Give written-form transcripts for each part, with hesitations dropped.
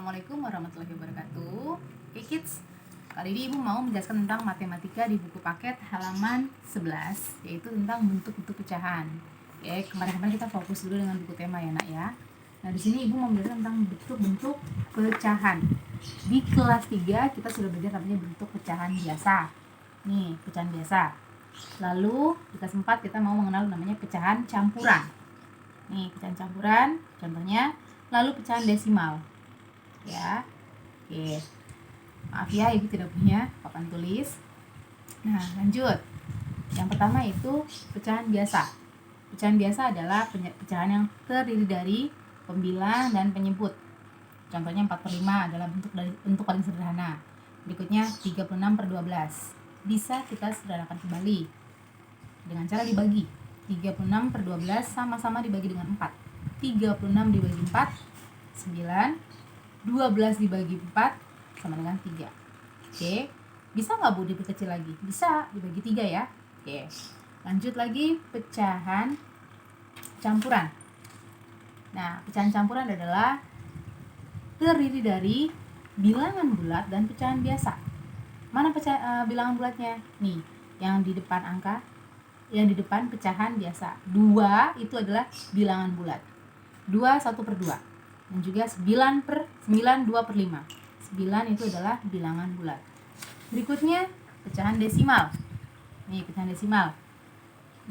Assalamualaikum warahmatullahi wabarakatuh. Oke kids, kali ini Ibu mau menjelaskan tentang matematika di buku paket halaman 11, yaitu tentang bentuk-bentuk pecahan. Oke, kemarin-kemarin kita fokus dulu dengan buku tema ya nak ya. Nah di sini Ibu mau menjelaskan tentang bentuk-bentuk pecahan. Di kelas 3 kita sudah belajar namanya bentuk pecahan biasa. Nih, pecahan biasa. Lalu di kelas 4 kita mau mengenal namanya pecahan campuran. Nih, pecahan campuran, contohnya. Lalu pecahan desimal. Ya, oke. Maaf ya, Ibu tidak punya papan tulis. Nah, lanjut. Yang pertama itu pecahan biasa. Pecahan biasa adalah pecahan yang terdiri dari pembilang dan penyebut. Contohnya 4/5 adalah bentuk paling sederhana. Berikutnya 36/12. Bisa kita sederhanakan kembali dengan cara dibagi. 36/12 sama-sama dibagi dengan 4. 36 dibagi 4, 9. 12 dibagi 4 sama dengan 3. Oke, bisa nggak Bu diperkecil lagi? Bisa, dibagi 3 ya. Oke, lanjut lagi pecahan campuran. Nah, pecahan campuran adalah terdiri dari bilangan bulat dan pecahan biasa. Mana bilangan bulatnya? Nih, yang di depan angka, yang di depan pecahan biasa. 2 itu adalah bilangan bulat. 2 1/2. Dan juga 2/5. 9 itu adalah bilangan bulat. Berikutnya pecahan desimal. Nih, pecahan desimal.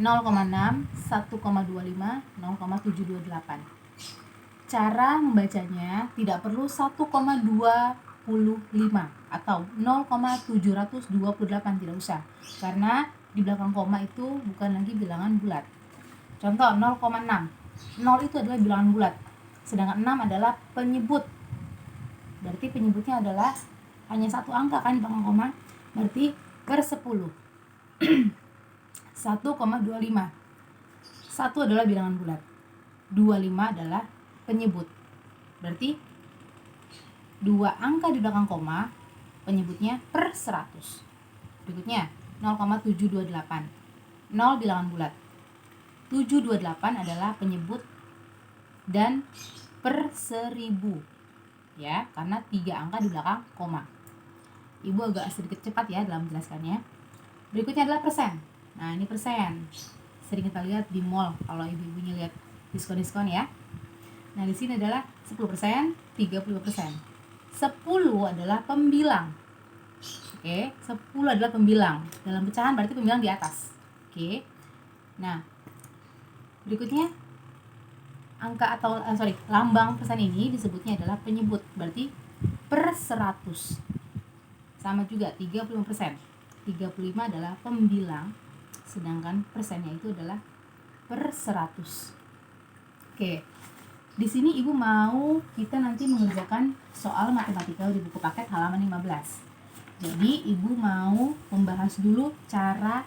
0,6, 1,25, 0,728. Cara membacanya tidak perlu 1,205 atau 0,728, tidak usah. Karena di belakang koma itu bukan lagi bilangan bulat. Contoh 0,6. 0 itu adalah bilangan bulat. Sedangkan 6 adalah penyebut. Berarti penyebutnya adalah hanya satu angka kan di belakang koma. Berarti per 10. 1,25. 1 adalah bilangan bulat. 25 adalah penyebut. Berarti 2 angka di belakang koma, penyebutnya per 100. Berikutnya 0,728. 0 bilangan bulat. 728 adalah penyebut dan per 1000 ya, karena 3 angka di belakang koma. Ibu agak sedikit cepat ya dalam menjelaskannya. Berikutnya adalah persen. Nah, ini persen sering kita lihat di mall kalau ibu-ibunya lihat diskon-diskon ya. Nah, di sini adalah 10%, 35%. 10 adalah pembilang. Oke, 10 adalah pembilang. Dalam pecahan berarti pembilang di atas. Oke. Nah, berikutnya lambang persen ini disebutnya adalah penyebut, berarti per 100. Sama juga 35%. 35 adalah pembilang, sedangkan persennya itu adalah per 100. Oke. Di sini Ibu mau kita nanti mengerjakan soal matematika di buku paket halaman 15. Jadi Ibu mau membahas dulu cara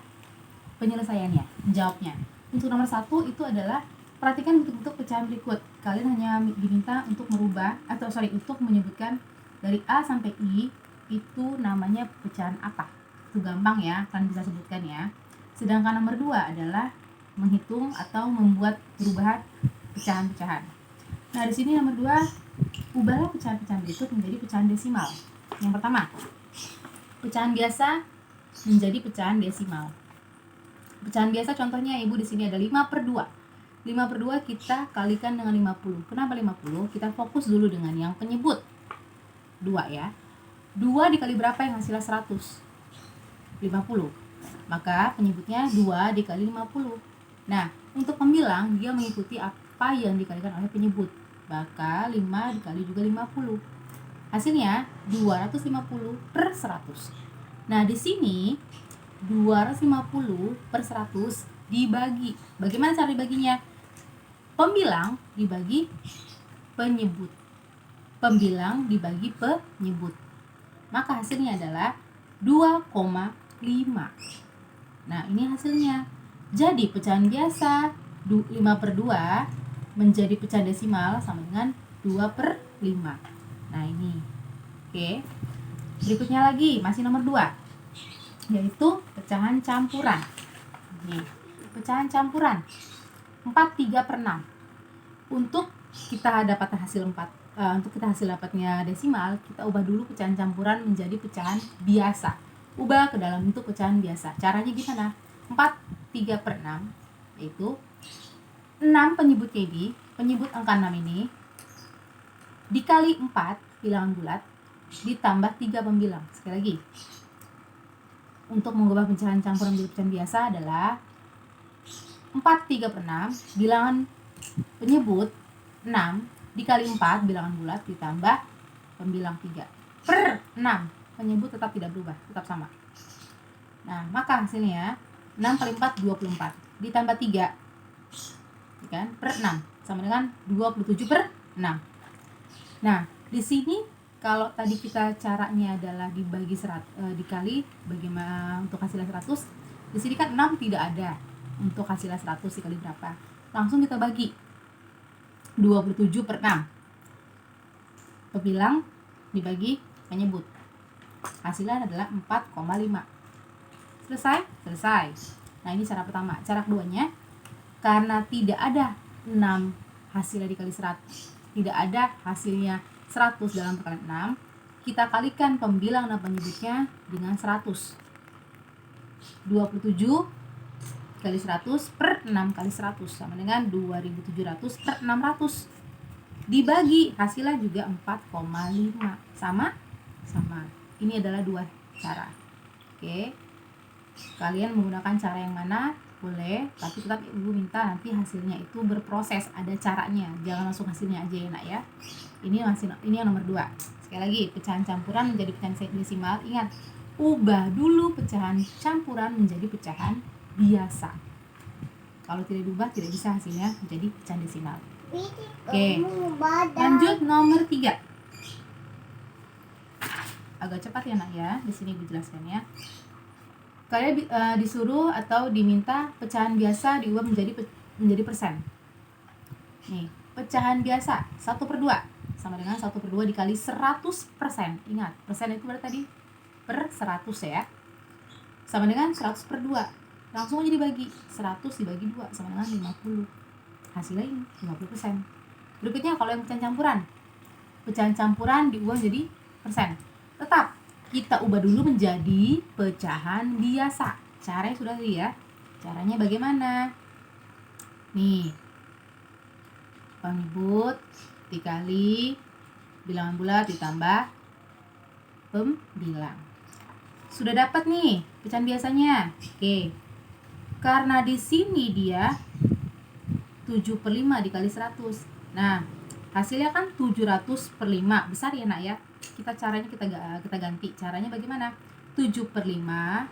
penyelesaiannya, menjawabnya. Untuk nomor 1 itu adalah perhatikan bentuk-bentuk pecahan berikut. Kalian hanya diminta untuk untuk menyebutkan dari A sampai I itu namanya pecahan apa. Itu gampang ya, kalian bisa sebutkan ya. Sedangkan nomor 2 adalah menghitung atau membuat perubahan pecahan-pecahan. Nah, di sini nomor 2, ubahlah pecahan-pecahan berikut menjadi pecahan desimal. Yang pertama, pecahan biasa menjadi pecahan desimal. Pecahan biasa contohnya Ibu di sini ada 5/2. 5/2 kita kalikan dengan 50. Kenapa 50? Kita fokus dulu dengan yang penyebut. 2 ya. 2 dikali berapa yang hasilnya 100? 50. Maka penyebutnya 2 dikali 50. Nah, untuk pembilang dia mengikuti apa yang dikalikan oleh penyebut. Maka 5 dikali juga 50. Hasilnya 250/100. Nah, di sini 250/100 dibagi. Bagaimana cara dibaginya? Pembilang dibagi penyebut. Pembilang dibagi penyebut. Maka hasilnya adalah 2,5. Nah, ini hasilnya. Jadi pecahan biasa 5/2 menjadi pecahan desimal sama dengan 2/5. Nah, ini. Oke. Berikutnya lagi, masih nomor 2. Yaitu pecahan campuran. Nih, pecahan campuran 4/3/6. Untuk kita dapatkan hasil 4 untuk kita hasil dapatnya desimal, kita ubah dulu pecahan campuran menjadi pecahan biasa. Ubah ke dalam bentuk pecahan biasa. Caranya gimana? 4, 3/6, yaitu 6 penyebutnya ini, penyebut angka 6 ini, dikali 4 bilangan bulat, ditambah 3 pembilang. Sekali lagi, untuk mengubah pecahan campuran menjadi pecahan biasa adalah 4, 3/6, bilangan penyebut 6, dikali 4 bilangan bulat, ditambah pembilang 3 per 6. Penyebut tetap tidak berubah, tetap sama. Nah, maka hasilnya 6 kali 4, 24. Ditambah 3, kan, per 6. Sama dengan 27/6. Nah, di sini kalau tadi kita caranya adalah dibagi dikali, bagaimana untuk hasilnya 100. Di sini kan 6 tidak ada. Untuk hasilnya 100 dikali berapa? Langsung kita bagi 27/6. Pembilang dibagi penyebut. Hasilnya adalah 4,5. Selesai? Selesai. Nah, ini cara pertama. Cara keduanya, karena tidak ada 6 hasilnya dikali 100, tidak ada hasilnya 100 dalam perkalian 6, kita kalikan pembilang dan penyebutnya dengan 100. 27 kali 100 per 6 kali 100 sama dengan 2700/600. Dibagi, hasilnya juga 4,5. Sama? Sama. Ini adalah dua cara. Oke. Kalian menggunakan cara yang mana? Boleh, tapi tetap ibu minta nanti hasilnya itu berproses, ada caranya. Jangan langsung hasilnya aja ya, Nak ya. Ini yang nomor 2. Sekali lagi, pecahan campuran menjadi pecahan desimal. Ingat, ubah dulu pecahan campuran menjadi pecahan biasa. Kalau tidak diubah, tidak bisa hasilnya menjadi pecahan desimal. Oke, lanjut nomor 3. Agak cepat ya, Nak ya. Di sini Ibu jelaskan ya. Kalian disuruh atau diminta pecahan biasa diubah menjadi persen. Nih, pecahan biasa 1/2 sama dengan 1/2 dikali 100%. Ingat, persen itu berarti tadi per 100 ya. Sama dengan 100/2. Langsung aja dibagi. 100 dibagi 2 sama dengan 50. Hasilnya ini 50%. Berikutnya kalau yang pecahan campuran. Pecahan campuran diubah menjadi persen. Tetap kita ubah dulu menjadi pecahan biasa. Caranya sudah tadi ya. Caranya bagaimana? Nih, penyebut dikali bilangan bulat ditambah pembilang. Sudah dapat nih pecahan biasanya. Oke. Karena di sini dia 7/5 dikali 100. Nah, hasilnya kan 700/5. Besar ya, Nak ya. Caranya kita ganti. Caranya bagaimana? 7/5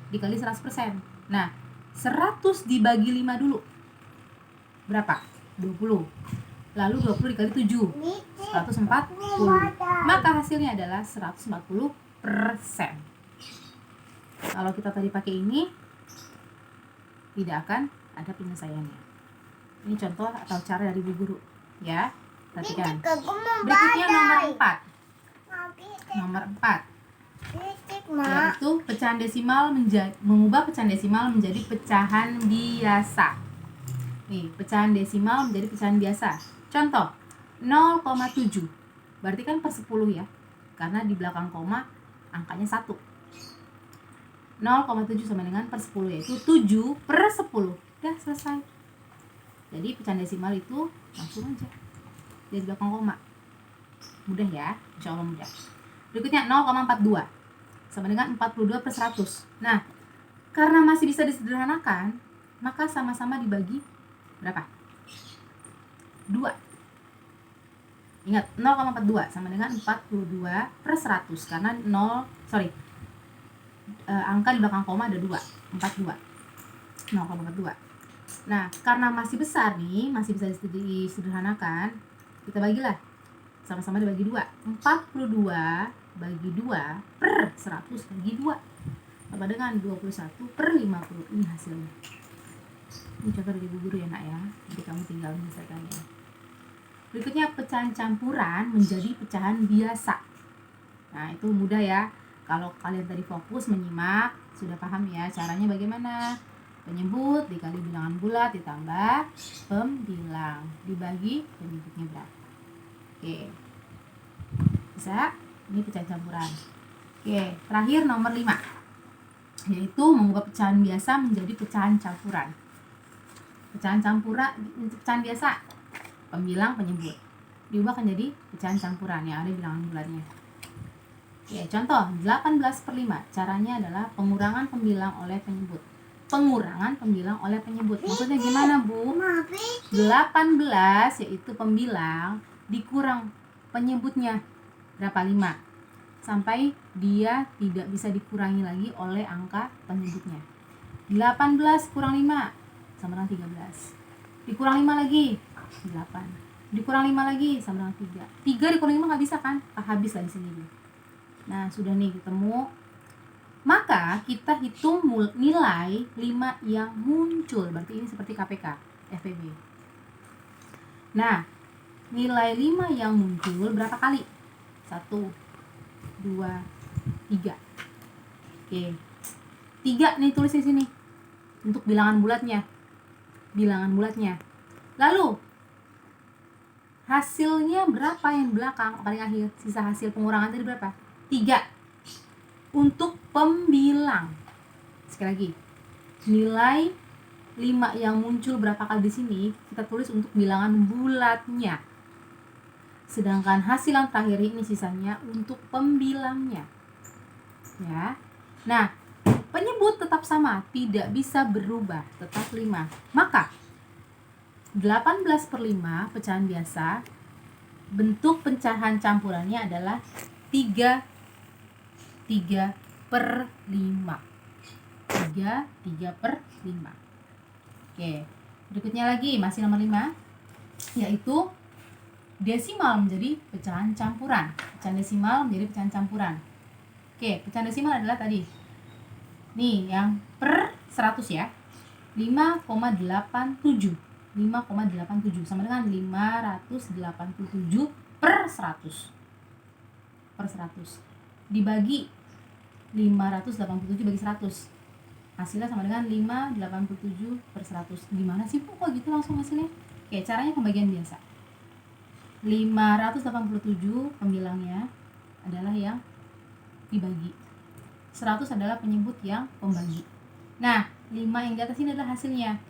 dikali 100%. Nah, 100 dibagi 5 dulu. Berapa? 20. Lalu 20 dikali 7. 140. Maka hasilnya adalah 140%. Kalau kita tadi pakai ini, tidak akan ada penyelesaiannya. Ini contoh atau cara dari Bu Guru ya. Perhatikan. Berikutnya nomor 4. Nomor 4. Yaitu pecahan desimal mengubah pecahan desimal menjadi pecahan biasa. Nih, pecahan desimal menjadi pecahan biasa. Contoh, 0,7. Berarti kan per 10 ya. Karena di belakang koma angkanya 1. 0,7 sama dengan per 10, yaitu 7/10. Udah selesai. Jadi pecahan desimal itu langsung aja di belakang koma. Mudah ya, insya Allah mudah. Berikutnya 0,42 sama dengan 42/100. Nah, karena masih bisa disederhanakan, maka sama-sama dibagi berapa? 2. Ingat, 0,42 sama dengan 42/100 karena angka di belakang koma ada 2, 42. 0,42. Nah, karena masih besar nih, masih bisa disederhanakan, kita bagilah. Sama-sama dibagi 2. 42 bagi 2 per 100 bagi 2 sama dengan 21/50. Ini hasilnya. Ini contoh dari Bu Guru ya, Nak ya. Jadi kamu tinggal menyelesaikannya. Berikutnya pecahan campuran menjadi pecahan biasa. Nah, itu mudah ya. Kalau kalian tadi fokus menyimak, sudah paham ya caranya bagaimana. Penyebut dikali bilangan bulat ditambah pembilang, dibagi penyebutnya berapa. Oke. Bisa? Ini pecahan campuran. Oke, terakhir nomor 5, yaitu mengubah pecahan biasa menjadi pecahan campuran. Pecahan campuran, pecahan biasa, pembilang penyebut, diubah menjadi pecahan campuran yang ada bilangan bulatnya. Oke, contoh 18/5. Caranya adalah pengurangan pembilang oleh penyebut. Pengurangan pembilang oleh penyebut. Maksudnya gimana, Bu? 18 yaitu pembilang dikurang penyebutnya berapa? 5. Sampai dia tidak bisa dikurangi lagi oleh angka penyebutnya. 18 kurang 5 sama dengan 13. Dikurang 5 lagi 8. Dikurang 5 lagi sama dengan 3. 3 dikurang 5 nggak bisa kan? Habis lah di sini. Nah, sudah nih ketemu. Maka kita hitung nilai 5 yang muncul. Berarti ini seperti KPK, FPB. Nah, nilai 5 yang muncul berapa kali? 1, 2, 3. Oke. 3 nih tulis di sini. Untuk bilangan bulatnya. Lalu hasilnya berapa yang belakang paling akhir? Sisa hasil pengurangan tadi berapa? 3. Untuk pembilang. Sekali lagi. Nilai 5 yang muncul berapa kali di sini kita tulis untuk bilangan bulatnya. Sedangkan hasil yang terakhir ini sisanya untuk pembilangnya. Ya. Nah, penyebut tetap sama, tidak bisa berubah, tetap 5. Maka 18/5 pecahan biasa, bentuk pecahan campurannya adalah 3/5. 3/5. Oke, berikutnya lagi masih nomor 5, yaitu desimal menjadi pecahan campuran. Pecahan desimal menjadi pecahan campuran. Oke, pecahan desimal adalah tadi. Nih, yang per 100 ya. 5,87. 5,87 sama dengan 587 per 100. Per 100. Dibagi 587 bagi 100. Hasilnya sama dengan 587 per 100. Gimana sih, Bu? Kok gitu langsung hasilnya? Oke, caranya pembagian biasa. 587 pembilangnya adalah yang dibagi. 100 adalah penyebut yang pembagi. Nah, 5 yang di atas ini adalah hasilnya.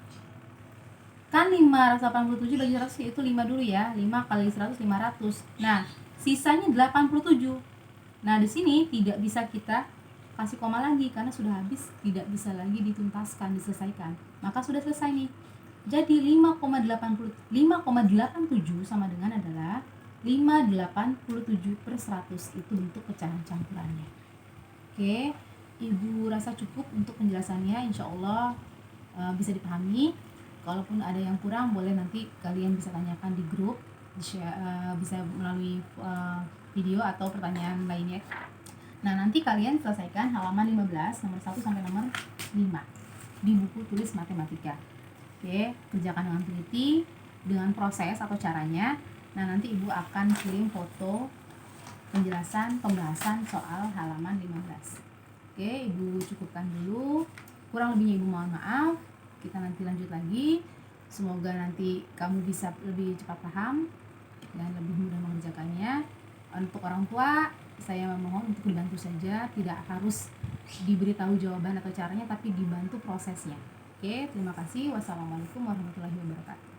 Kan 587 bagi 100 itu 5 dulu ya. 5 kali 100 500. Nah, sisanya 87. Nah, di sini tidak bisa kita kasih koma lagi karena sudah habis, tidak bisa lagi dituntaskan, diselesaikan. Maka sudah selesai nih. Jadi 5,87 sama dengan adalah 587 per 100. Itu bentuk pecahan campurannya. Oke, Ibu rasa cukup untuk penjelasannya. Insya Allah bisa dipahami. Kalaupun ada yang kurang, boleh nanti kalian bisa tanyakan di grup, bisa melalui video atau pertanyaan lainnya. Nah, nanti kalian selesaikan halaman 15 nomor 1 sampai nomor 5 di buku tulis matematika. Oke, kerjakan dengan teliti, dengan proses atau caranya. Nah, nanti Ibu akan kirim foto penjelasan pembahasan soal halaman 15. Oke, Ibu cukupkan dulu. Kurang lebihnya Ibu mohon maaf. Kita nanti lanjut lagi. Semoga nanti kamu bisa lebih cepat paham dan lebih mudah mengerjakannya. Untuk orang tua, saya memohon untuk dibantu saja, tidak harus diberitahu jawaban atau caranya, tapi dibantu prosesnya. Oke, terima kasih. Wassalamualaikum warahmatullahi wabarakatuh.